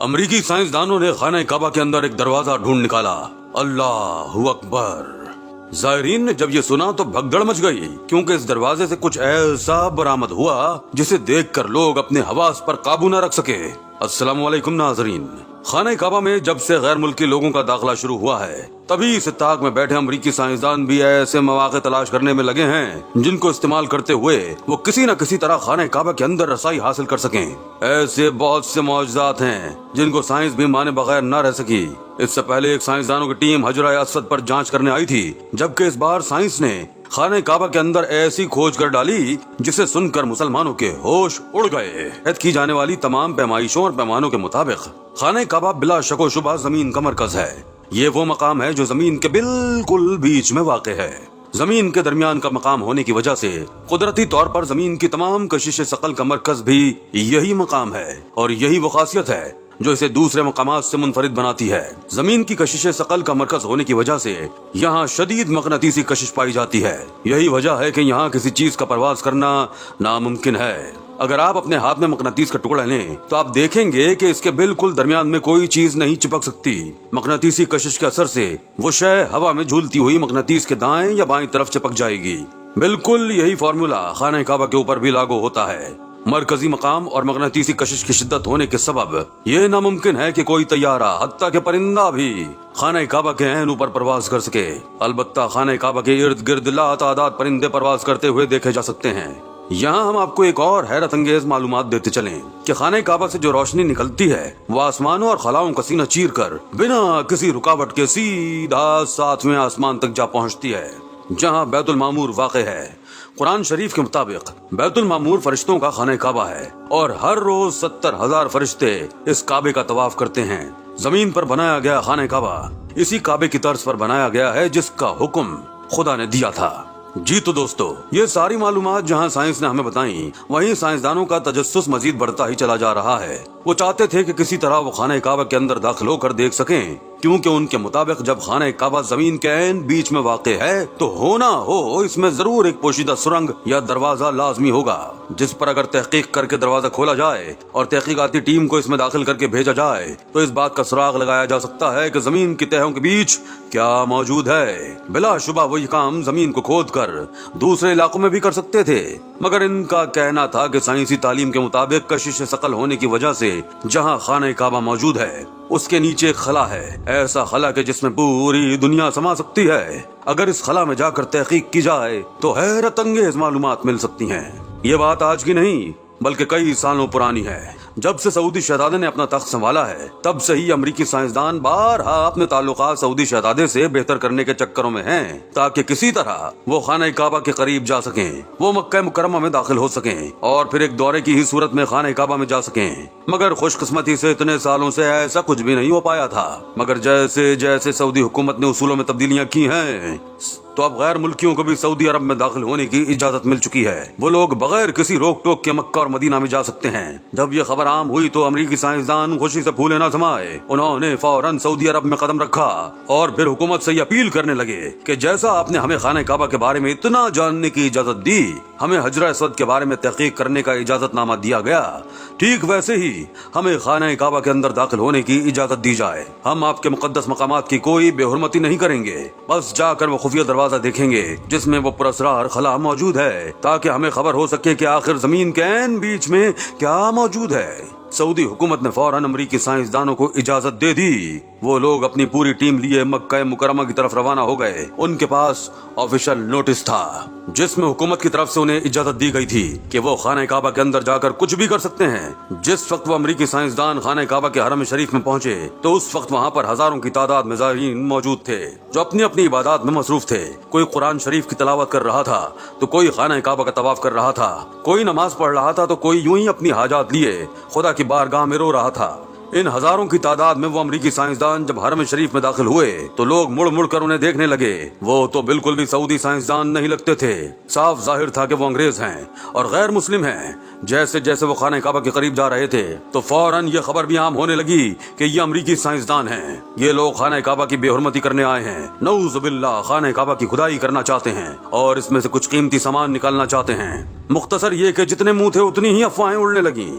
امریکی سائنسدانوں نے خانہ کعبہ کے اندر ایک دروازہ ڈھونڈ نکالا۔ اللہ اکبر! زائرین نے جب یہ سنا تو بھگدڑ مچ گئی، کیونکہ اس دروازے سے کچھ ایسا برآمد ہوا جسے دیکھ کر لوگ اپنے حواس پر قابو نہ رکھ سکے۔ السلام علیکم ناظرین، خانہ کعبہ میں جب سے غیر ملکی لوگوں کا داخلہ شروع ہوا ہے، تبھی اس اتاق میں بیٹھے امریکی سائنسدان بھی ایسے مواقع تلاش کرنے میں لگے ہیں جن کو استعمال کرتے ہوئے وہ کسی نہ کسی طرح خانہ کعبہ کے اندر رسائی حاصل کر سکیں۔ ایسے بہت سے معجزات ہیں جن کو سائنس بھی مانے بغیر نہ رہ سکی۔ اس سے پہلے ایک سائنسدانوں کی ٹیم حجرہ اسود پر جانچ کرنے آئی تھی، جبکہ اس بار سائنس نے خانہ کعبہ کے اندر ایسی کھوج کر ڈالی جسے سن کر مسلمانوں کے ہوش اڑ گئے۔ عید کی جانے والی تمام پیمائشوں اور پیمانوں کے مطابق خانہ کعبہ بلا شک و شبہ زمین کا مرکز ہے۔ یہ وہ مقام ہے جو زمین کے بالکل بیچ میں واقع ہے۔ زمین کے درمیان کا مقام ہونے کی وجہ سے قدرتی طور پر زمین کی تمام کشش ثقل کا مرکز بھی یہی مقام ہے، اور یہی وہ خاصیت ہے جو اسے دوسرے مقامات سے منفرد بناتی ہے۔ زمین کی کشش ثقل کا مرکز ہونے کی وجہ سے یہاں شدید مقناطیسی کشش پائی جاتی ہے۔ یہی وجہ ہے کہ یہاں کسی چیز کا پرواز کرنا ناممکن ہے۔ اگر آپ اپنے ہاتھ میں مقناطیس کا ٹکڑا لیں تو آپ دیکھیں گے کہ اس کے بالکل درمیان میں کوئی چیز نہیں چپک سکتی۔ مقناطیسی کشش کے اثر سے وہ شے ہوا میں جھولتی ہوئی مقناطیس کے دائیں یا بائیں طرف چپک جائے گی۔ بالکل یہی فارمولا خانہ کعبہ کے اوپر بھی لاگو ہوتا ہے۔ مرکزی مقام اور مقناطیسی کشش کی شدت ہونے کے سبب یہ ناممکن ہے کہ کوئی طیارہ حتیٰ کہ پرندہ بھی خانہ کعبہ کے عین اوپر پرواز کر سکے۔ البتہ خانہ کعبہ کے ارد گرد لاتعداد پرندے پرواز کرتے ہوئے دیکھے جا سکتے ہیں۔ یہاں ہم آپ کو ایک اور حیرت انگیز معلومات دیتے چلیں کہ خانہ کعبہ سے جو روشنی نکلتی ہے وہ آسمانوں اور خلاؤں کا سینہ چیر کر بنا کسی رکاوٹ کے سیدھا ساتویں آسمان تک جا پہنچتی ہے، جہاں بیت المعمور واقع ہے۔ قرآن شریف کے مطابق بیت المعمور فرشتوں کا خانہ کعبہ ہے، اور ہر روز 70,000 فرشتے اس کعبے کا طواف کرتے ہیں۔ زمین پر بنایا گیا خانہ کعبہ اسی کعبے کی طرز پر بنایا گیا ہے جس کا حکم خدا نے دیا تھا۔ جی تو دوستو، یہ ساری معلومات جہاں سائنس نے ہمیں بتائیں، وہیں سائنسدانوں کا تجسس مزید بڑھتا ہی چلا جا رہا ہے۔ وہ چاہتے تھے کہ کسی طرح وہ خانہ کعبہ کے اندر داخل ہو کر دیکھ سکیں، کیونکہ ان کے مطابق جب خانہ کعبہ زمین کے عین بیچ میں واقع ہے تو ہونا ہو اس میں ضرور ایک پوشیدہ سرنگ یا دروازہ لازمی ہوگا، جس پر اگر تحقیق کر کے دروازہ کھولا جائے اور تحقیقاتی ٹیم کو اس میں داخل کر کے بھیجا جائے تو اس بات کا سراغ لگایا جا سکتا ہے کہ زمین کی تہوں کے بیچ کیا موجود ہے۔ بلا شبہ وہ یہ کام زمین کو کھود کر دوسرے علاقوں میں بھی کر سکتے تھے، مگر ان کا کہنا تھا کہ سائنسی تعلیم کے مطابق کشش ثقل ہونے کی وجہ سے جہاں خانہ کعبہ موجود ہے اس کے نیچے ایک خلا ہے، ایسا خلا کہ جس میں پوری دنیا سما سکتی ہے۔ اگر اس خلا میں جا کر تحقیق کی جائے تو حیرت انگیز معلومات مل سکتی ہیں۔ یہ بات آج کی نہیں بلکہ کئی سالوں پرانی ہے۔ جب سے سعودی شہزادے نے اپنا تخت سنبھالا ہے تب سے ہی امریکی سائنسدان بارہا اپنے تعلقات سعودی شہزادے سے بہتر کرنے کے چکروں میں ہیں، تاکہ کسی طرح وہ خانہ کعبہ کے قریب جا سکیں، وہ مکہ مکرمہ میں داخل ہو سکیں اور پھر ایک دورے کی ہی صورت میں خانہ کعبہ میں جا سکیں۔ مگر خوش قسمتی سے اتنے سالوں سے ایسا کچھ بھی نہیں ہو پایا تھا۔ مگر جیسے جیسے سعودی حکومت نے اصولوں میں تبدیلیاں کی ہیں تو اب غیر ملکیوں کو بھی سعودی عرب میں داخل ہونے کی اجازت مل چکی ہے۔ وہ لوگ بغیر کسی روک ٹوک کے مکہ اور مدینہ میں جا سکتے ہیں۔ جب یہ خبر عام ہوئی تو امریکی سائنسدان خوشی سے پھولے نہ سمائے۔ انہوں نے فوراً سعودی عرب میں قدم رکھا اور پھر حکومت سے یہ اپیل کرنے لگے کہ جیسا آپ نے ہمیں خانہ کعبہ کے بارے میں اتنا جاننے کی اجازت دی، ہمیں حجرہ اسود کے بارے میں تحقیق کرنے کا اجازت نامہ دیا گیا، ٹھیک ویسے ہی ہمیں خانہ کعبہ کے اندر داخل ہونے کی اجازت دی جائے۔ ہم آپ کے مقدس مقامات کی کوئی بے حرمتی نہیں کریں گے، بس جا کر وہ خفیہ دروازہ دیکھیں گے جس میں وہ پراسرار خلا موجود ہے، تاکہ ہمیں خبر ہو سکے کہ آخر زمین کے عین بیچ میں کیا موجود ہے۔ سعودی حکومت نے فوراً امریکی سائنسدانوں کو اجازت دے دی۔ وہ لوگ اپنی پوری ٹیم لیے مکہ مکرمہ کی طرف روانہ ہو گئے۔ ان کے پاس آفیشل نوٹس تھا جس میں حکومت کی طرف سے انہیں اجازت دی گئی تھی کہ وہ خانہ کعبہ کے اندر جا کر کچھ بھی کر سکتے ہیں۔ جس وقت وہ امریکی سائنسدان خانہ کعبہ کے حرم شریف میں پہنچے تو اس وقت وہاں پر ہزاروں کی تعداد میں زائرین موجود تھے جو اپنی اپنی عبادات میں مصروف تھے۔ کوئی قرآن شریف کی تلاوت کر رہا تھا تو کوئی خانہ کعبہ کا طواف کر رہا تھا، کوئی نماز پڑھ رہا تھا تو کوئی یوں ہی اپنی حاجات لیے خدا کی بارگاہ میں رو رہا تھا۔ ان ہزاروں کی تعداد میں وہ امریکی سائنسدان جب حرم شریف میں داخل ہوئے تو لوگ مڑ مڑ کر انہیں دیکھنے لگے۔ وہ تو بالکل بھی سعودی سائنسدان نہیں لگتے تھے، صاف ظاہر تھا کہ وہ انگریز ہیں اور غیر مسلم ہیں۔ جیسے جیسے وہ خانہ کعبہ کے قریب جا رہے تھے تو فوراً یہ خبر بھی عام ہونے لگی کہ یہ امریکی سائنسدان ہیں، یہ لوگ خانہ کعبہ کی بے حرمتی کرنے آئے ہیں، نعوذ باللہ خانہ کعبہ کی کھدائی کرنا چاہتے ہیں اور اس میں سے کچھ قیمتی سامان نکالنا چاہتے ہیں۔ مختصر یہ کہ جتنے منہ تھے اتنی ہی افواہیں اڑنے لگیں،